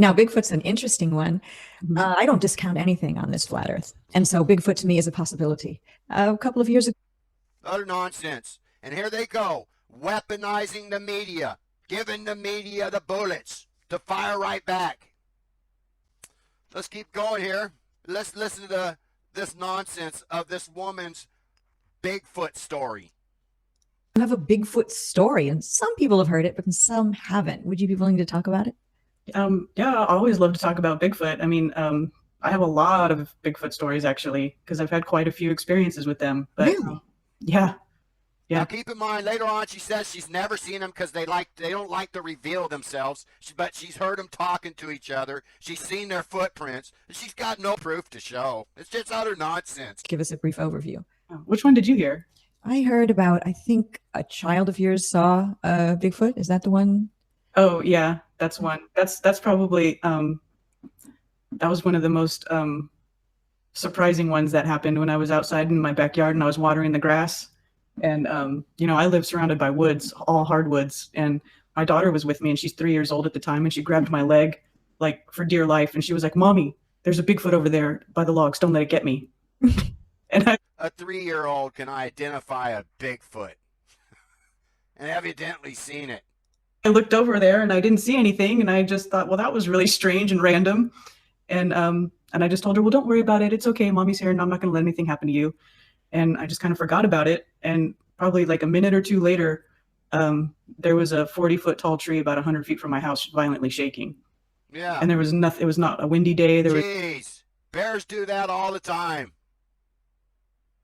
Now, Bigfoot's an interesting one. Mhm. I don't discount anything on this flat Earth. And so Bigfoot to me is a possibility. A couple of years ago, Utter nonsense. And here they go, weaponizing the media, giving the media the bullets to fire right back. Let's keep going here. Let's listen to this nonsense of this woman's Bigfoot story. you have a Bigfoot story, and some people have heard it, but some haven't. Would you be willing to talk about it? Yeah, I always love to talk about Bigfoot. I mean, I have a lot of Bigfoot stories actually, because I've had quite a few experiences with them. But Really? yeah, Now keep in mind, later on she says she's never seen them because they don't like to reveal themselves. But she's heard them talking to each other. She's seen their footprints. And she's got no proof to show. It's just utter nonsense. Give us a brief overview. which one did you hear? I heard about, I think a child of yours saw Bigfoot. Is that the one? Oh yeah, that's one. That's probably that was one of the most surprising ones that happened when I was outside in my backyard and I was watering the grass. And I live surrounded by woods, all hardwoods, and my daughter was with me and she's 3 years old at the time, and she grabbed my leg like for dear life and she was like, "Mommy, there's a Bigfoot over there by the logs. Don't let it get me." And A 3-year-old can identify a Bigfoot and evidently seen it. I looked over there and I didn't see anything, and I just thought, well, that was really strange and random. And I just told her, "Well, don't worry about it. It's okay. Mommy's here and I'm not going to let anything happen to you." And I just kind of forgot about it. And probably like a minute or two later, there was a 40-foot tall tree about 100 feet from my house violently shaking. Yeah. And there was nothing. It was not a windy day. Jeez, bears do that all the time.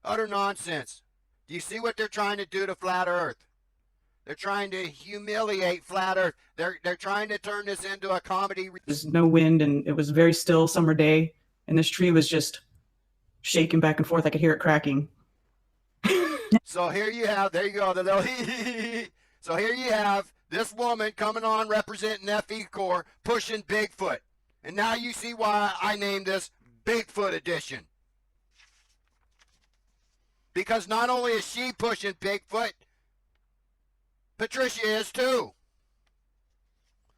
Utter nonsense. Do you see what they're trying to do to flat Earth? They're trying to humiliate flat Earth. They're trying to turn this into a comedy. There's no wind, and it was a very still summer day, and this tree was just shaking back and forth. I could hear it cracking. So here you have, there you go, the little So here you have this woman coming on representing FE Corps pushing Bigfoot. And now you see why I named this Bigfoot Edition. Because not only is she pushing Bigfoot, Patricia is too.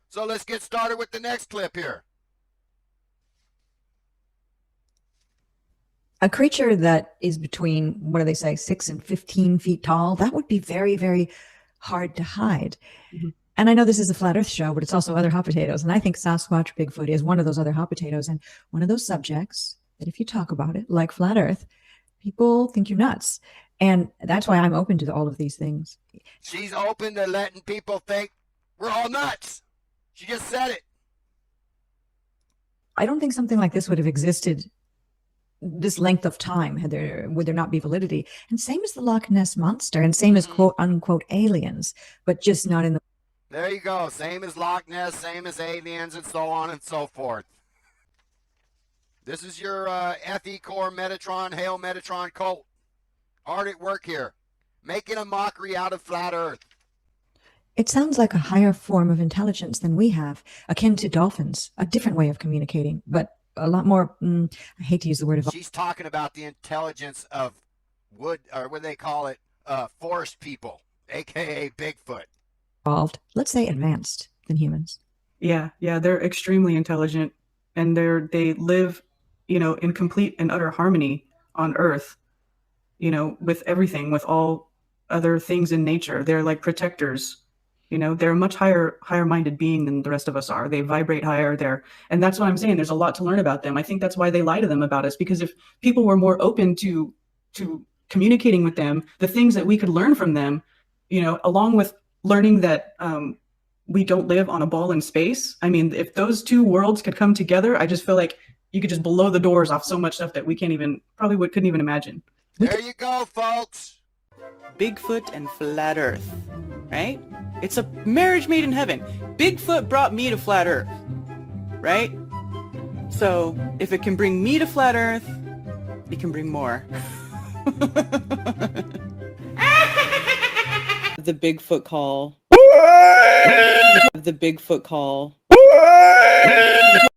So let's get started with the next clip here. A creature that is between, what do they say, 6 and 15 feet tall, that would be very, very hard to hide. Mhm. And I know this is a flat Earth show, but it's also other hot potatoes. And I think Sasquatch Bigfoot is one of those other hot potatoes, and one of those subjects that if you talk about it, like flat Earth, people think you're nuts. And that's why I'm open to all of these things. She's open to letting people think we're all nuts. She just said it. I don't think something like this would have existed this length of time would there not be validity. And same as the Loch Ness Monster, and same as quote unquote aliens, but just not in the. There you go. Same as Loch Ness, same as aliens, and so on and so forth. This is your FE Corps Metatron, Hail Metatron cult. Hard at work here, making a mockery out of flat Earth. It sounds like a higher form of intelligence than we have, akin to dolphins, a different way of communicating, but a lot more, I hate to use the word evolved. She's talking about the intelligence of wood, or what do they call it, forest people, a.k.a. Bigfoot. Let's say advanced than humans. Yeah, they're extremely intelligent, and they live, in complete and utter harmony on Earth, with everything, with all other things in nature. They're like protectors. They're a much higher-minded being than the rest of us are. They vibrate higher. And that's what I'm saying. There's a lot to learn about them. I think that's why they lie to them about us, because if people were more open to communicating with them, the things that we could learn from them, along with learning that we don't live on a ball in space. I mean, if those two worlds could come together, I just feel like you could just blow the doors off so much stuff that we couldn't even imagine. There you go, folks. Bigfoot and flat Earth, right? It's a marriage made in heaven. Bigfoot brought me to flat Earth, right? So if it can bring me to flat Earth, it can bring more. The Bigfoot call. The Bigfoot call.